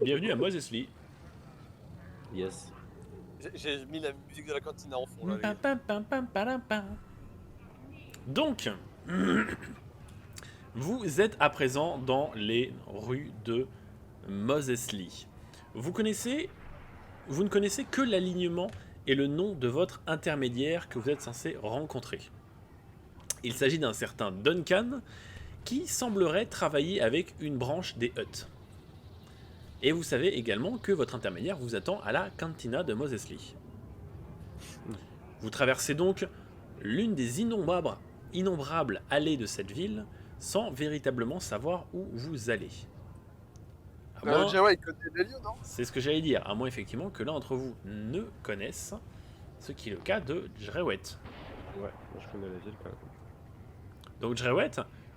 Bienvenue à Moses Lee. Yes. J'ai mis la musique de la cantina en fond là. les Pam, gars. pam, pam, pam, pam, pam. Donc, vous êtes à présent dans les rues de Moses Lee. Vous ne connaissez que l'alignement et le nom de votre intermédiaire que vous êtes censé rencontrer. Il s'agit d'un certain Duncan qui semblerait travailler avec une branche des Hutt. Et vous savez également que votre intermédiaire vous attend à la cantina de Moses Lee. Vous traversez donc l'une des innombrables allées de cette ville sans véritablement savoir où vous allez. À moins- Jawa il connaît les lieux, non? C'est ce que j'allais dire, à moins effectivement que l'un d'entre vous ne connaisse, ce qui est le cas de Jrewet. Ouais, moi je connais la ville quand même. Donc Jrewet,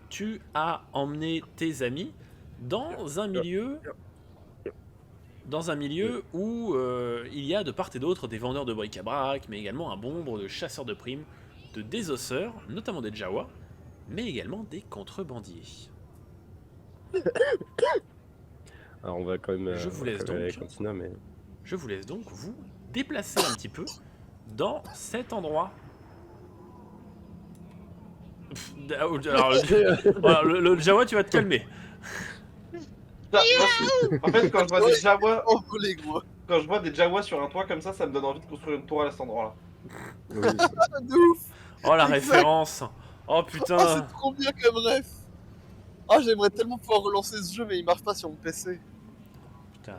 tu as emmené tes amis dans un milieu où il y a de part et d'autre des vendeurs de bric-à-brac, mais également un bon nombre de chasseurs de primes, de désosseurs, notamment des Jawa, mais également des contrebandiers. Alors on va quand même. Je vous laisse quand même aller à donc. la cantina, mais. Je vous laisse donc vous déplacer un petit peu dans cet endroit. Alors, voilà, le Jawa, tu vas te calmer. Ça, en fait, quand je vois des Jawas, Envolé gros. quand je vois des Jawas sur un toit comme ça me donne envie de construire une tour à cet endroit-là. Oui, Ah, de ouf. Oh la Exact. référence. Oh Oh putain. c'est trop bien comme ref. Ah j'aimerais tellement pouvoir relancer ce jeu mais il marche pas sur mon PC. Putain.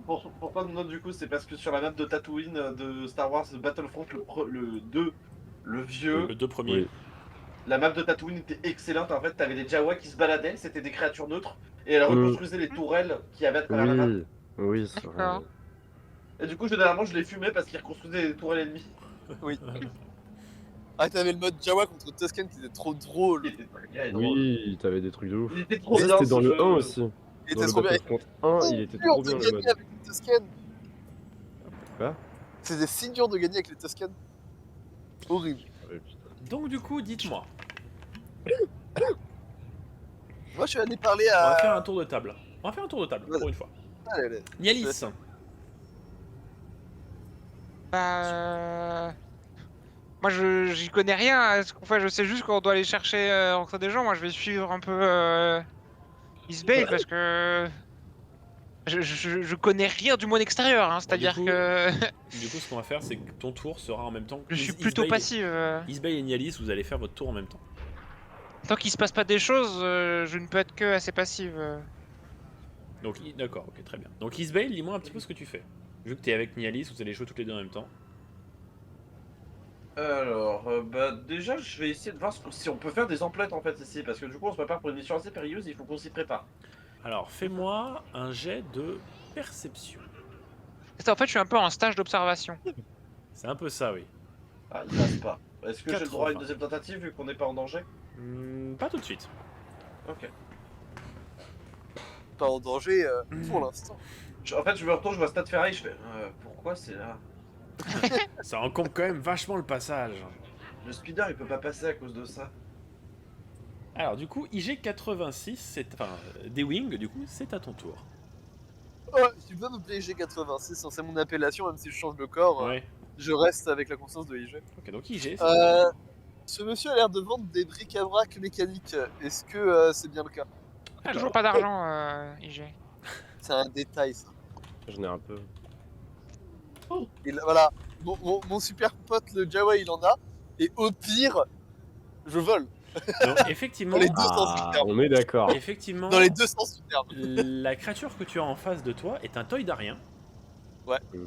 Pour pas de note du coup, c'est parce que sur la map de Tatooine de Star Wars Battlefront, le 2, le vieux, Le deux premiers. Oui. la map de Tatooine était excellente. En fait, t'avais des Jawas qui se baladaient, c'était des créatures neutres, et elle Mm. reconstruisait les tourelles qu'il y avait à travers la map. Oui, oui, c'est vrai. D'accord. Et du coup, généralement, je les fumais parce qu'ils reconstruisaient les tourelles ennemies. Oui. Ah t'avais le mode Jawa contre Tusken qui était trop drôle. Il était très drôle. Oui, t'avais des trucs de ouf. Il était trop Ça, bien. c'était dans ce le jeu. 1 aussi. Il Dans était le trop bien. Battlefront 1, il était trop bien de le gagner mode. avec les Tusken. Quoi? C'était si dur de gagner avec les Tusken. Horrible. Ouais, putain. Donc du coup, dites-moi. Moi je suis allé parler On va à... faire un tour de table. On va faire un tour de table pour une fois. Allez, allez. Nialis. Bah, moi, j'y connais rien à ce qu'on fait. Je sais juste qu'on doit aller chercher entre des gens. Moi, je vais suivre un peu Isbay parce que je connais rien du monde extérieur. Hein, C'est-à-dire coup, que Du coup, ce qu'on va faire, c'est que ton tour sera en même temps que je suis plutôt passive. Isbay et Nialis, vous allez faire votre tour en même temps. Tant qu'il se passe pas des choses, je ne peux être que assez passive. Donc, d'accord, ok, très bien. Donc Isbay, dis-moi un petit peu ce que tu fais. Vu que t'es avec Nialis, vous allez jouer toutes les deux en même temps. Alors, bah déjà, je vais essayer de voir si on peut faire des emplettes en fait ici, parce que du coup, on se prépare pour une mission assez périlleuse, il faut qu'on s'y prépare. Alors, fais-moi un jet de perception. En fait, je suis un peu en stage d'observation. C'est un peu ça, oui. Ah, il passe pas. Est-ce que j'ai le 80. droit à une deuxième tentative vu qu'on n'est pas en danger? Pas tout de suite. Ok. Pas en danger pour l'instant. En fait, je me retourne, je vois Stade Ferraille, je fais pourquoi c'est là? Ça encombre quand même vachement le passage. Le speeder il peut pas passer à cause de ça. Alors, du coup, IG86, c'est... Enfin, D-Wing, du coup, c'est à ton tour. Ouais, tu peux m'appeler IG86, c'est mon appellation, même si je change de corps. Ouais. Je reste avec la conscience de IG. Ok, donc IG, c'est... Ce monsieur a l'air de vendre des bric-à-brac mécaniques. Est-ce que c'est bien le cas? Alors, Toujours pas d'argent, IG. C'est un détail ça. J'en ai un peu. Voilà, mon super pote le Jawa il en a. Et au pire, je vole. donc, effectivement, Dans les deux sens du Ah, terme. on est d'accord. effectivement, Dans les deux sens du terme. la créature que tu as en face de toi est un toïdarien.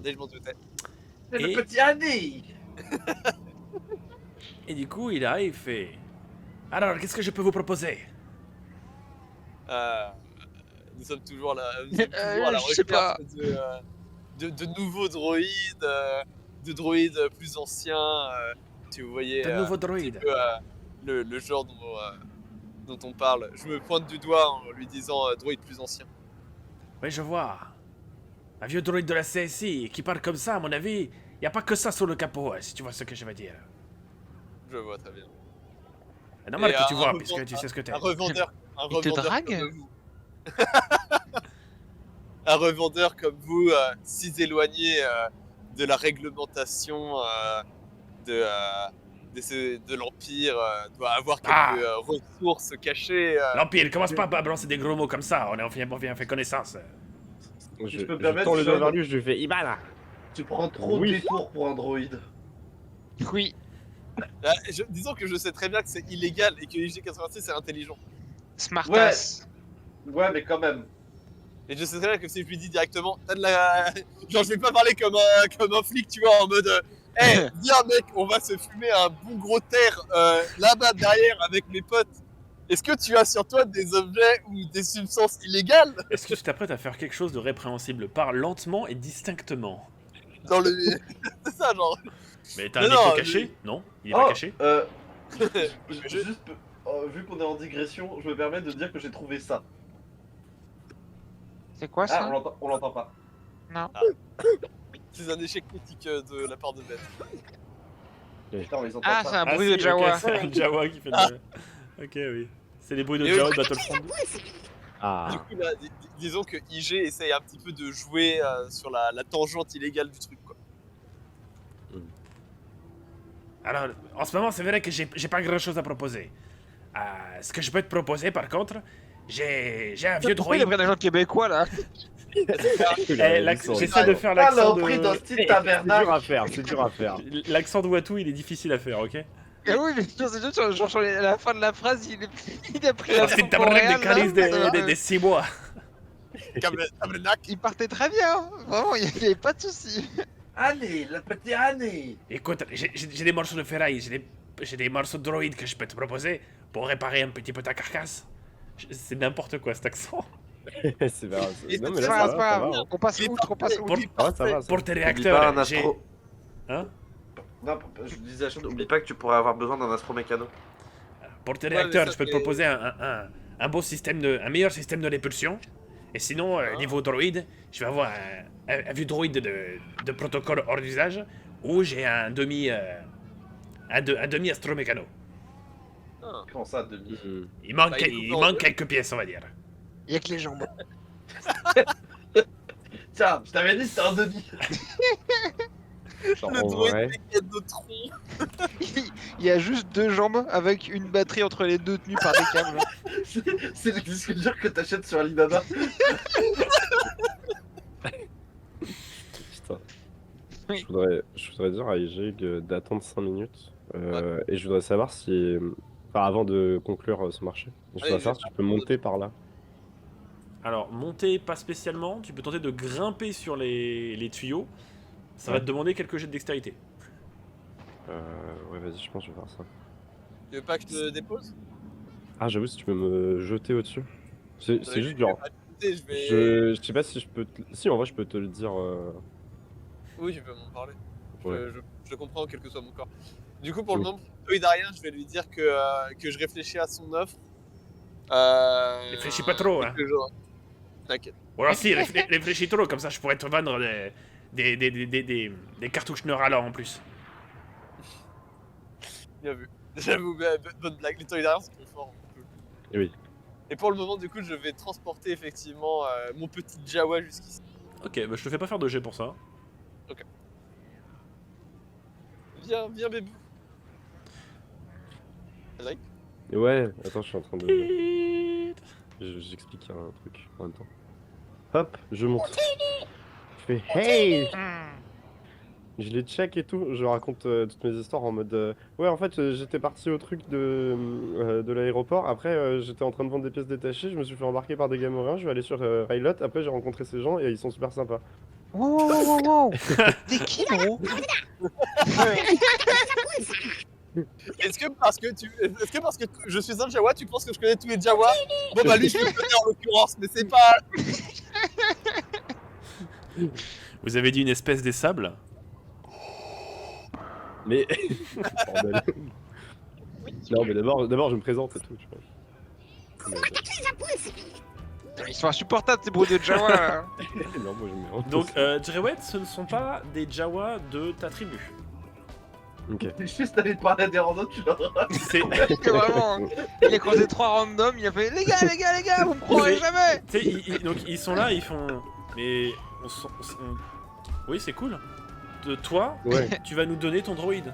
Dès je m'en doutais. C'est Et- le petit Annie. Et du coup, il arrive et fait... Alors, qu'est-ce que je peux vous proposer? Nous sommes toujours là, nous sommes toujours à la je sais pas. recherche de nouveaux droïdes, de droïdes plus anciens. Si vous voyez De nouveaux un petit droïdes. peu, le genre dont on parle. Je me pointe du doigt en lui disant droïde plus ancien. Oui, je vois. Un vieux droïde de la CSI qui parle comme ça, à mon avis, y a pas que ça sur le capot, si tu vois ce que je veux dire. Je vois très bien. C'est normal Et que tu un vois, revend- puisque tu sais ce que t'es. Un revendeur Il te comme drague vous. un revendeur comme vous, si éloigné de la réglementation de l'Empire, doit avoir quelques Ah. ressources cachées. L'Empire, commence pas à balancer des gros mots comme ça, on vient fait connaissance. je peux me Je permettre, tends le doigt Sean, vers lui, je lui fais Ibala. Tu prends trop Oui. de détours pour un droïde. Oui, Disons que je sais très bien que c'est illégal et que IG-86 est intelligent. smartass. Ouais, mais quand même. Et je sais très bien que si je lui dis directement, t'as de la... Genre je vais pas parler comme un flic, tu vois, en mode... Hey, viens mec, on va se fumer un bon gros terre là-bas derrière avec mes potes. Est-ce que tu as sur toi des objets ou des substances illégales Est-ce que tu t'apprêtes à faire quelque chose de répréhensible? Parle lentement et distinctement. dans le... C'est ça, genre... Mais t'as Mais un non, écho caché? Non? Il est pas caché? Juste, vu qu'on est en digression, je me permets de dire que j'ai trouvé ça. C'est quoi Ah, ça? on l'entend pas. Non. C'est un échec critique de la part de Ben. Putain, mais ils entendent Ah, pas. c'est un Ah bruit si, de Jawa. ok, c'est un Jawa qui fait de... Ok, oui. C'est les bruits de Et Jawa oui. de Battlefront 2. Du Ah. coup, là, disons que IG essaye un petit peu de jouer sur la tangente illégale du truc, quoi. Alors, en ce moment, c'est vrai que j'ai pas grand chose à proposer. Ce que je peux te proposer, par contre, j'ai un vieux Pourquoi il a droïde. pris un agent québécois là? J'essaie de faire Ah, l'accent le prix d'un de... style C'est dur tabernacle. à faire, c'est dur à faire. L'accent de Watu, il est difficile à faire, ok? Ah oui, mais genre, sur la fin de la phrase, il a pris Ah, l'accent c'est tabarnak coréen, des calices là. des 6 mois. Tabernacle. Il partait très bien, vraiment, il n'y avait pas de soucis. Allez, la petite année. Écoute, j'ai des morceaux de ferraille, j'ai des morceaux de droïde que je peux te proposer pour réparer un petit peu ta carcasse. C'est n'importe quoi cet accent. C'est pas grave. Et Non, c'est mais C'est là, pas ça grave, c'est va, pas ça grave. va. On passe outre, on passe outre. Ça va, ça va. Pour tes Oublie pas un réacteurs, j'ai... astro. Hein? Non, je disais à Sean, oublie pas que tu pourrais avoir besoin d'un astromécano. Pour tes Ouais, réacteurs, mais ça je peux te fait- proposer un beau système un meilleur système de répulsion. Et sinon, niveau droïde, je vais avoir un vieux droïde de protocole hors d'usage, ou j'ai un demi astromécano. Ah. Comment ça, demi? Hmm. Il manque, Bah, il est il coupé en manque deux. quelques pièces, on va dire. Il y a que les jambes. Tiens, je t'avais dit c'était un demi. Genre, Le en droïde vrai, des quêtes de tronc. Il y a juste deux jambes avec une batterie entre les deux tenues par des câbles. C'est le disque dur que t'achètes sur Alibaba. putain. Oui. Je voudrais dire à IG d'attendre 5 minutes. Et je voudrais savoir si. Enfin, avant de conclure ce marché, je voudrais Allez, savoir si tu peux monter par là. Alors, monter pas spécialement, tu peux tenter de grimper sur les tuyaux. Ça va Ouais. te demander quelques jets de dextérité. Ouais, vas-y, je pense que je vais faire ça. Tu veux pas que je te dépose? Ah, j'avoue, si tu peux me jeter au-dessus. C'est Je juste vais genre. pas te jeter, Je sais pas si je peux. Si, en vrai, je peux te le dire. Oui, tu peux m'en parler. Ouais. Je comprends, quel que soit mon corps. Du coup, pour le moment, Droïdarien, je vais lui dire que je réfléchis à son offre. Réfléchis pas trop, hein. T'inquiète. Ou alors si, réfléchis trop, comme ça je pourrais te vendre des cartouches Neurala en plus. Bien vu. J'avoue, bonne blague. Les Droïdariens sont trop forts. Et oui. Et pour le moment, du coup, je vais transporter effectivement mon petit Jawa jusqu'ici. Ok, bah je te fais pas faire de jet pour ça. Viens, bébé. Like. Et ouais, attends, je suis en train de. J'explique un truc en même temps. Hop, je monte. Je fais hey! Je les check et tout, je raconte toutes mes histoires en mode ouais, en fait j'étais parti au truc de l'aéroport, après j'étais en train de vendre des pièces détachées, je me suis fait embarquer par des gamorins, je vais aller sur Railot, après j'ai rencontré ces gens et ils sont super sympas. Wow. T'es qui, gros? Est-ce que parce que je suis un Jawa, tu penses que je connais tous les Jawa? Bon bah lui je le connais en l'occurrence, mais c'est pas. Vous avez dit une espèce des sables? Mais. Bordel. Non, mais d'abord je me présente et tout, tu vois. Ils sont insupportables ces bruits de Jawa. Donc, Non, moi j'aime bien. Donc, Drewet, ce ne sont pas des Jawa de ta tribu. Ok. T'es juste allé parler à des randoms, tu leur as. C'est... C'est vraiment. Il a croisé 3 randoms, il a fait les gars, vous me croirez jamais. Tu sais, donc ils sont là, ils font... Mais oui, c'est cool. De toi, Ouais. tu vas nous donner ton droïde.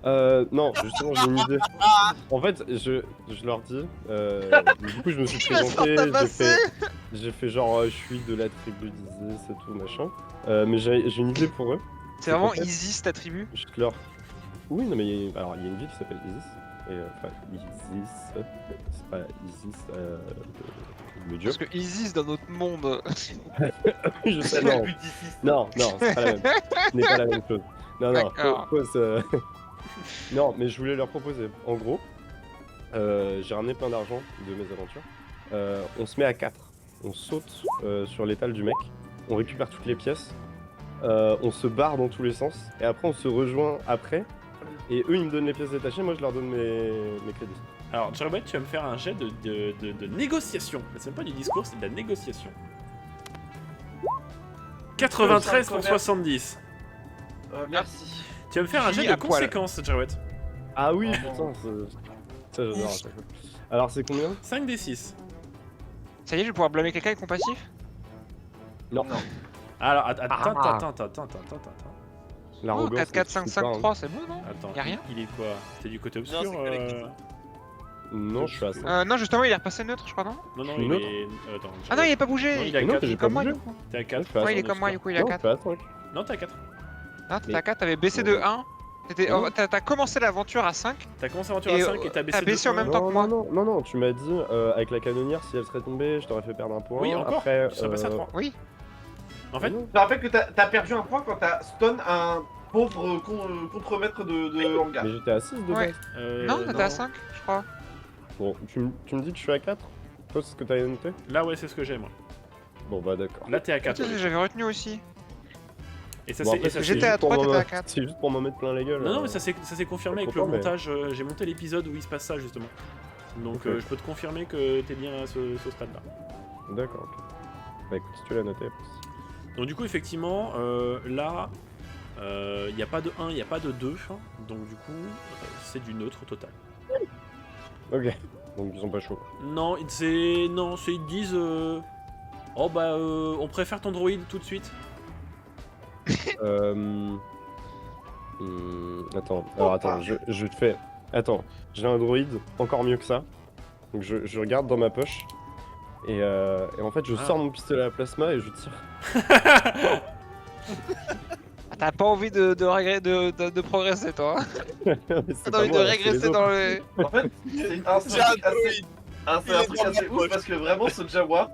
Non, justement, j'ai une idée. En fait, je leur dis. Du coup, je me suis Il va se présenté, faire tabasser. j'ai fait genre, je suis de la tribu d'Isis et tout machin. Mais j'ai une idée pour eux. C'est vraiment en fait- Isis ta tribu. Je leur. Oui, non, mais alors il y a une ville qui s'appelle Isis. Et enfin, Isis. C'est pas Isis. Le dieu. Parce que Isis dans notre monde. Je sais, non. Non, c'est pas la même. Ce n'est pas la même chose. Non, D'accord. Non, mais je voulais leur proposer. En gros, j'ai ramené plein d'argent de mes aventures. On se met à 4. On saute sur l'étal du mec. On récupère toutes les pièces. On se barre dans tous les sens. Et après, on se rejoint après. Et eux, ils me donnent les pièces détachées. Moi, je leur donne mes crédits. Alors, Jarobet, tu vas me faire un jet de négociation. C'est même pas du discours, c'est de la négociation. 93 pour 70. Merci. Tu vas me faire un jet Qui à de poil. conséquences, Jarobet. Ah oui, Oh. putain, ça j'adore à chaque fois. Alors, c'est combien 5 des 6. Ça y est, je vais pouvoir blâmer quelqu'un avec mon passif. Non. Alors, attends. Oh, L'arrogance, 4, 4, 5, c'est 5, pas, hein. 3, c'est bon, non Attends, Y'a rien il est quoi? T'es du côté obscur c'est collectif. Non, je suis à 5. Non, justement, il est repassé neutre, je crois, non Non, non, Je suis il neutre. est. Attends. Ah non, il est pas Non, bougé. il est à Non, 4. t'as Il est pas comme moi, bougé. du coup. T'es à 4. Ouais, il est comme moi, du coup, il est à Non, 4. je suis à 5. Non, t'es à 4. Ah, t'étais Mais- à 4, t'avais baissé de 1. Non. T'as commencé l'aventure à 5. T'as commencé l'aventure à Et, 5 et t'as baissé t'as baissé de en même un. temps que moi. Non, tu m'as dit avec la canonnière, si elle serait tombée, je t'aurais fait perdre un point. Oui, encore. Après, Tu serais passé à 3. Oui. En fait, non. Je te rappelle que t'as perdu un point quand t'as stun un pauvre contremaître de hangar. Mais j'étais à 6 de Ouais. base. Non, t'étais à 5, je crois. Bon, tu me dis que je suis à 4. Toi, c'est ce que t'avais noté. Là, ouais, c'est ce que j'ai, moi. Bon, bah d'accord. Là, t'es à 4. J'avais retenu aussi. Et ça, Bon, c'est. après, et ça, c'est j'étais c'est- juste à pour 3, m'en t'étais à mettre- 4. C'est juste pour m'en mettre plein la gueule. Non, mais ça s'est confirmé avec le Pourquoi, mais- montage. J'ai monté l'épisode où il se passe ça, justement. Donc, Ok. je peux te confirmer que t'es bien à ce stade-là. D'accord, ok. Bah écoute, si tu l'as noté. Donc, du coup, effectivement, là, il n'y a pas de 1, il n'y a pas de 2. Donc, du coup, c'est du neutre total. Ok. Donc ils sont pas chauds. Non, c'est. Non, c'est. Ils disent. Oh, bah, on préfère ton droïde tout de suite. Attends, alors attends, je te fais. Attends, j'ai un droïde encore mieux que ça. Donc je regarde dans ma poche. Et en fait, je Ah. sors mon pistolet à plasma et je tire. Ah, t'as pas envie de progresser, toi. Hein. Mais c'est T'as pas envie de moi, c'est les régresser autres. dans le. En fait, c'est un J'ai un truc assez, droïde. c'est Il un est truc dans ma assez ouf poche. parce que vraiment ce Jawa,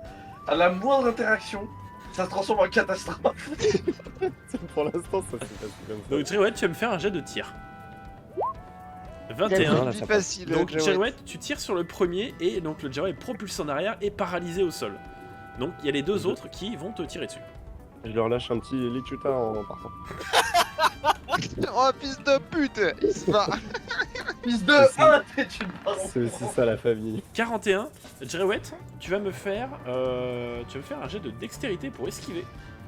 à la moindre interaction, ça se transforme en catastrophe. Pour l'instant, ça s'est passé comme ça. Donc, Jirouette, tu vas me faire un jet de tir. Il a 21. une vie facile. Donc, Jawa. Jirouette, tu tires sur le premier et donc le Jawa est propulsé en arrière et paralysé au sol. Donc, il y a les deux autres qui vont te tirer dessus. Je leur lâche un petit Lichuta en partant. Oh, fils de pute. Il se bat. Fils de C'est- 1, t'es une C'est aussi ça la famille. 41. Jirouette, tu vas me faire un jet de dextérité pour esquiver.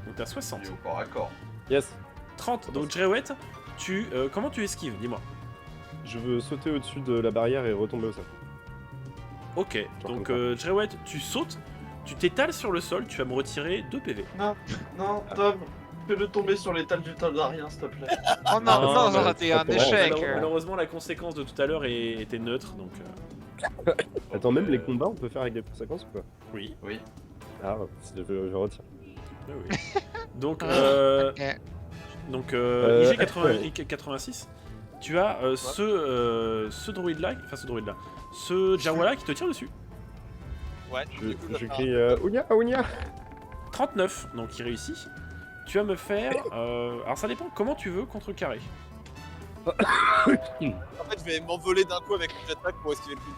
Donc, t'as 60. Il est au corps à corps. Yes. 30. Donc, Jirouette, comment tu esquives? Dis-moi. Je veux sauter au-dessus de la barrière et retomber au sol. Ok. Genre Donc, comme Jirouette, tu sautes, tu t'étales sur le sol, tu vas me retirer 2 PV. Non, Tom, fais-le tomber sur l'étal du Toldarien, s'il te plaît. Oh non, Non, non, bah, ça aurait été c'est un pas échec. Malheureusement, la conséquence de tout à l'heure était neutre, donc Attends, même les combats, on peut faire avec des conséquences ou pas? oui. Oui. Ah, je retiens. Oui, oui. Donc, Ok. IG86, tu as ce droïde-là, ce Jawa-là qui te tire dessus. Ouais, du coup, ça Je fera- crie Ounia, Ounia. 39, donc il réussit. Tu vas me faire... alors ça dépend comment tu veux contrecarrer. En fait, je vais m'envoler d'un coup avec le jetpack pour esquiver le coup.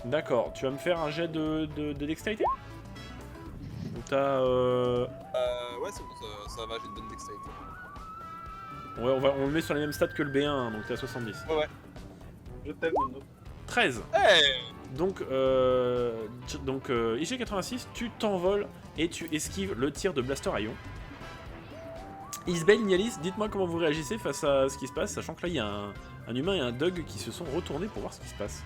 D'accord, tu vas me faire un jet de dextérité. Donc t'as... Ouais, c'est bon, ça va, j'ai une bonne dextérité. Ouais, on le met sur les mêmes stats que le B1, hein, donc t'es à 70. Je t'aime, Nono. 13. Hey Donc IG86, tu t'envoles et tu esquives le tir de Blaster à ion. Isbel, Nialis, dites-moi comment vous réagissez face à ce qui se passe, sachant que là il y a un humain et un Doug qui se sont retournés pour voir ce qui se passe.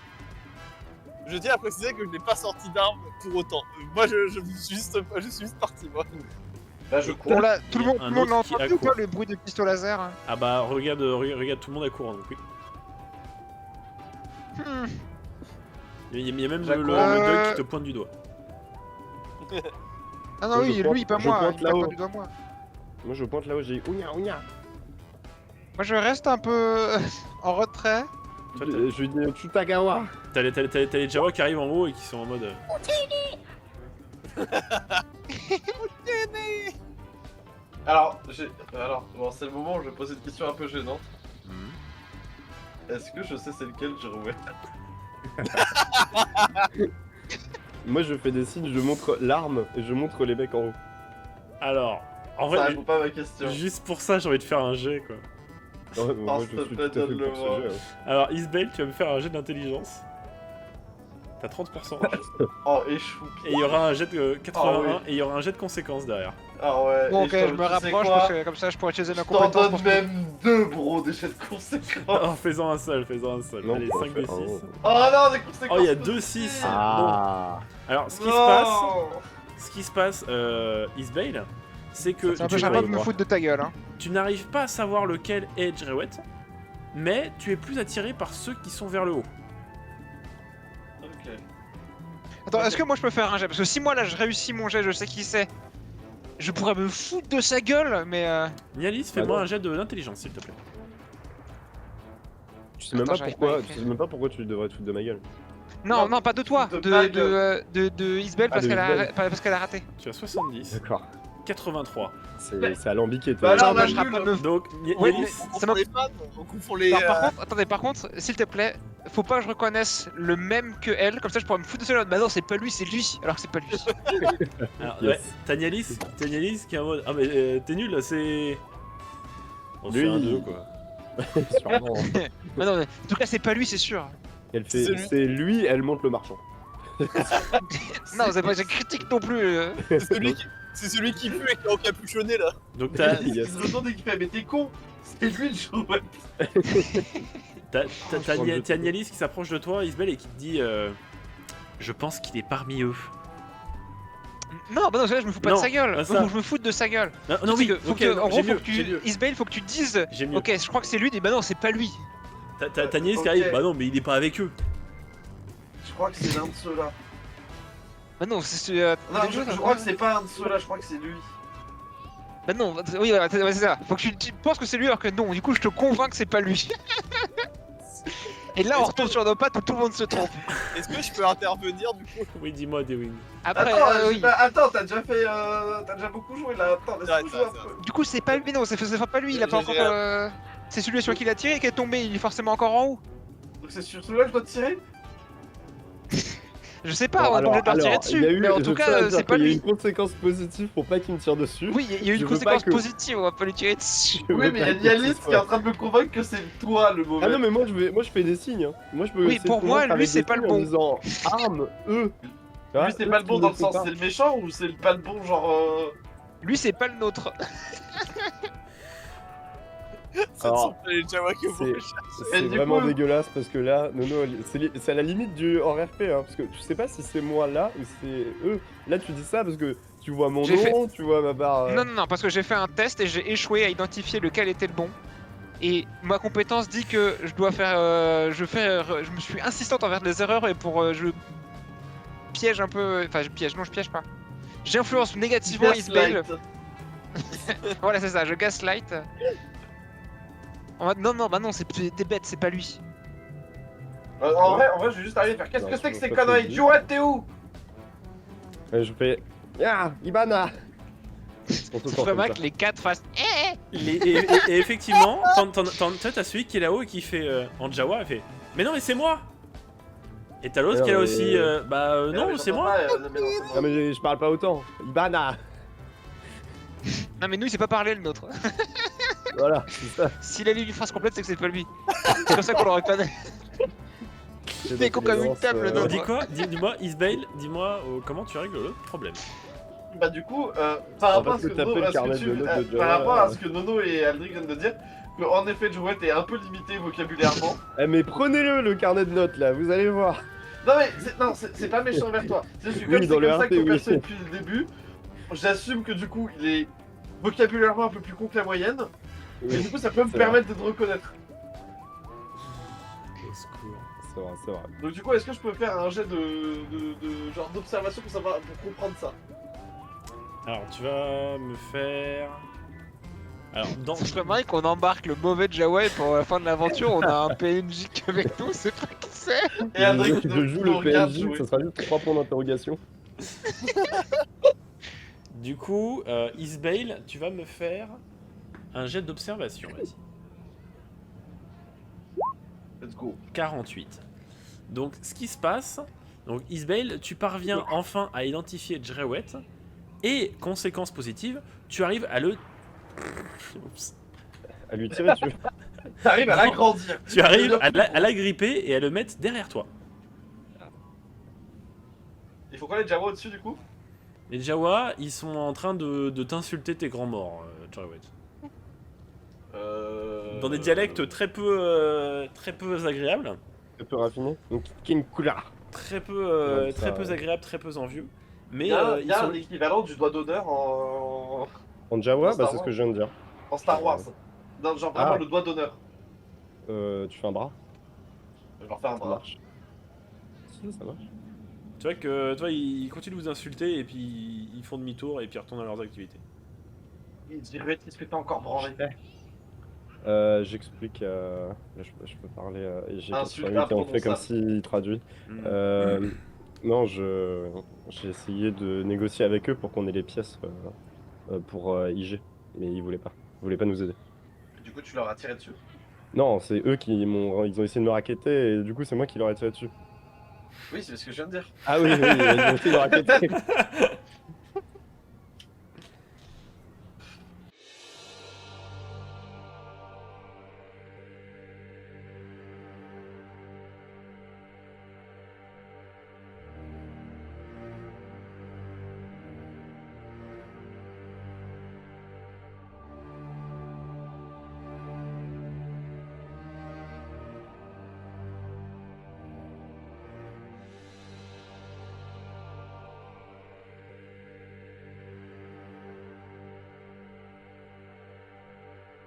Je tiens à préciser que je n'ai pas sorti d'arme pour autant. Moi, je suis juste parti, moi. Bah, je cours. On l'a, tout le Il y a monde, un tout le monde l'a autre qui entendu ou accourt. pas le bruit des pistolets laser hein Ah bah regarde, regarde tout le monde à courant donc oui. Hmm. Il y a même le J'accours. Doug qui te pointe du doigt. Ah non, Moi, oui, je pointe- lui, pas je moi, pointe il m'a là-haut. pas du doigt moi. Moi je pointe là où j'ai Ounya Ounya. Moi je reste un peu en retrait. Toi, Je lui dis Chutagawa. t'as les Jawa qui arrivent en haut et qui sont en mode... Alors, bon, c'est le moment où je vais poser une question un peu gênante. Est-ce que je sais c'est lequel je jouais? Moi je fais des signes, je montre l'arme et je montre les mecs en haut. Alors, en Ça vrai, répond pas à ma question. juste pour ça j'ai envie de faire un jet quoi. Ouais, moi s'il je te suis plaît, tout à fait donne-le pour moi. ce jeu. Alors Isbel, tu vas me faire un jet d'intelligence. T'as 30%. Oh, échoue. Et il y aura un jet de 81 Ah oui. et il y aura un jet de conséquences derrière. Ah ouais. Bon, et ok, je je te- me tu sais rapproche quoi parce que comme ça je pourrais utiliser ma Je t'en compétence donne pour même deux, bro, des jets de conséquences. Oh, fais-en un seul, fais-en un seul. Non, Allez, on 5 fait de 6. un. Oh non, des conséquences. Oh, il y a 2-6. Ah. Alors, ce qui Non. se passe, Isbale, c'est que Ça tu m'empêchera pas de me n'arrives- foutre de ta gueule hein. tu n'arrives pas à savoir lequel est Jerewet, mais tu es plus attiré par ceux qui sont vers le haut. Ok. Attends, est-ce que moi je peux faire un jet? Parce que si moi là je réussis mon jet, je sais qui c'est. Je pourrais me foutre de sa gueule, mais Nialis, fais-moi un jet d'intelligence, s'il te plaît. Tu sais même Attends, pas j'arrive pourquoi, pas à tu écrire. sais même pas pourquoi tu devrais te foutre de ma gueule. non, Non, non, pas de toi, de ma gueule. de Isbel parce de qu'elle a, Isbel. parce qu'elle a raté. Tu as 70, D'accord. 83. C'est alambiqué Bah toi. alors, bah, la je nulle. rappelle le- Donc, Ouais, Nialis, mais- On confond Ça m'a- les fans, on confond les... Alors, par contre, attendez, par contre, s'il te plaît, faut pas que je reconnaisse le même que elle, comme ça je pourrais me foutre de sa gueule. Bah non, c'est pas lui, c'est lui, alors que c'est pas lui. alors, Yes. ouais, t'as Nialis qui est en mode... Ah mais t'es nul, c'est... On se Lui. fait un 2 quoi. Sûrement. Bah non, mais en tout cas, c'est pas lui, c'est sûr. Elle C'est fait, lui. c'est lui, elle monte le marchand. Non, c'est pas, je critique non plus. C'est celui qui pue et qui est encapuchonné, là. Donc t'as Yes. Il se retourne et qui fait, mais t'es con. C'est lui le jouet. t'as Nialis qui s'approche de toi, Isbel, et qui te dit... Je pense qu'il est parmi eux. Non, bah non, là je me fous pas Non, de sa gueule. ah, Faut ça. que je me foute de sa gueule. Non, non C'est oui, que, faut ok, que, en j'ai gros, faut mieux, que j'ai tu, mieux. Isbel, faut que tu dises. J'ai mieux. Ok, je crois que c'est lui, et bah non, c'est pas lui. T'as Nialis Ok. qui arrive, bah non, mais il est pas avec eux. Je crois que c'est l'un de ceux-là. Bah non, c'est. Non, je crois que c'est pas un de ceux-là, je crois que c'est lui. Bah non, oui, voilà, c'est ça. Faut que tu penses que c'est lui alors que non. Du coup, je te convainc que c'est pas lui. Et là, on retombe sur nos pattes où tout le monde se trompe. Est-ce que je peux intervenir, du coup? Oui, dis-moi, Dewing. Après, Attends, oui. attends, t'as déjà fait. T'as déjà beaucoup joué là. Attends, Ouais, laisse-moi jouer un ça. peu. Du coup, c'est pas lui, non, c'est pas lui. Il a pas J'ai encore. rien. C'est celui sur qui il a tiré qui est tombé. Il est forcément encore en haut. Donc c'est sur celui-là que je dois tirer? Je sais pas, on est obligé de leur tirer dessus. il y a eu, Mais en je tout tiens à cas, dire c'est pas qu'il y a eu lui. une conséquence positive pour pas qu'il me tire dessus. Oui, il y a eu Je une veux pas conséquence que- positive. On va pas lui tirer dessus. Je Oui, veux mais pas il y a que ce Nialis qui soit- est en train de me convaincre que c'est toi le mauvais. Ah non mais moi je fais des signes. Hein. Moi je peux. Oui, essayer de pour moi, convaincre lui, avec c'est des pas le signes bon. En disant arme eux. Lui, c'est pas le bon dans le sens, c'est le méchant ou c'est pas le bon genre. Lui, c'est pas le nôtre. Ce ne Alors, sont pas les Jawa que vous c'est- recherchez. C'est Et du vraiment coup- dégueulasse parce que là, Nono, c'est à la limite du hors RP, hein, parce que tu sais pas si c'est moi là ou c'est eux. Là, tu dis ça parce que tu vois mon J'ai nom, tu vois ma barre. Non, non, non, parce que j'ai fait un test et j'ai échoué à identifier lequel était le bon. Et ma compétence dit que je dois faire. Je me suis insistante envers les erreurs et pour. Je piège un peu. Enfin, je piège pas. J'influence négativement Isbel. Voilà, c'est ça, je gaslight. Non, non, bah non, t'es bête, c'est pas lui. En vrai, je vais juste arriver et faire qu'est-ce Non, que tu c'est que veux ces pas te conneries? le dire. Jouet, t'es où? Je fais. Ya, Ibana. On te C'est sent vraiment comme que les 4 fassent. Et effectivement, t'as celui qui est là-haut et qui fait en Jawa, il fait mais non, mais c'est moi. Et t'as l'autre Mais qui est là non, aussi, mais- non, c'est moi. Non mais je parle pas autant. Ibana. Non, mais nous, il sait pas parler le nôtre. Voilà, c'est ça. S'il a lu une phrase complète, c'est que c'est pas lui. C'est comme ça qu'on le reconnaît. C'est Mais con comme une table, le On nôtre. dit quoi Dis-moi, Isbale, dis-moi comment tu règles le problème. Bah du coup, par rapport à ce que taper Nono, le à ce que carnet tu- de notes de par Jawa, rapport à ce que Nono et Aldric viennent de dire, que en effet Jouet est un peu limité vocabulairement. Eh mais prenez-le carnet de notes là, vous allez voir. Non mais c'est pas méchant envers toi. C'est juste que Oui, comme dans c'est le comme ça RP, que ton oui. perso est depuis le début, j'assume que du coup il est vocabulairement un peu plus con que la moyenne. Et du coup ça peut me c'est permettre de te reconnaître. Au secours. C'est vrai, c'est vrai. Donc du coup est-ce que je peux faire un jet genre d'observation pour savoir pour comprendre ça? Alors, tu vas me faire. Alors, dans. Ce serait marrant qu'on embarque le mauvais Jawai pour la fin de l'aventure, on a un PNJ avec nous, c'est pas qui c'est. Et Adrien Je nous joue le regarde PNJ, jouer. ça sera juste 3 points d'interrogation. Du coup, Isbale, tu vas me faire un jet d'observation, vas-y. Let's go. 48. Donc, ce qui se passe, donc Isbale, tu parviens enfin à identifier Drewet, et conséquence positive, tu arrives à le. Oups. À lui tirer dessus. T'arrives à Non. l'agrandir. Tu arrives à la gripper et à le mettre derrière toi. Il faut qu'on ait Jawa au-dessus du coup? Les Jawa, ils sont en train de t'insulter tes grands morts, Drewet. Dans des dialectes très peu agréables. Un peu raffiné. Donc, King Kula. Très peu, Donc, ça, très peu agréables, très peu envieux. Mais Il y a, ils sont... l'équivalent du doigt d'honneur en En Jawa, Star bah c'est ce que je viens de dire. Star Wars. Non, genre vraiment Ah. le doigt d'honneur. Tu fais un bras, Je leur fais un ça bras. marche. Si, ça marche. Tu vois que toi, ils continuent de vous insulter et puis ils font demi-tour et puis ils retournent à leurs activités. Il dirait qu'il se fait pas encore branler. J'explique, là, je peux parler, et j'ai Insulte et on fait comme imprononçable. s'il traduit. Mm. Non, j'ai essayé de négocier avec eux pour qu'on ait les pièces pour IG, mais ils voulaient pas nous aider. Du coup, tu leur as tiré dessus. Non, c'est eux ils ont essayé de me racketter et du coup c'est moi qui leur ai tiré dessus. Oui, c'est ce que je viens de dire. Ah oui, oui, ils ont essayé de me racketter.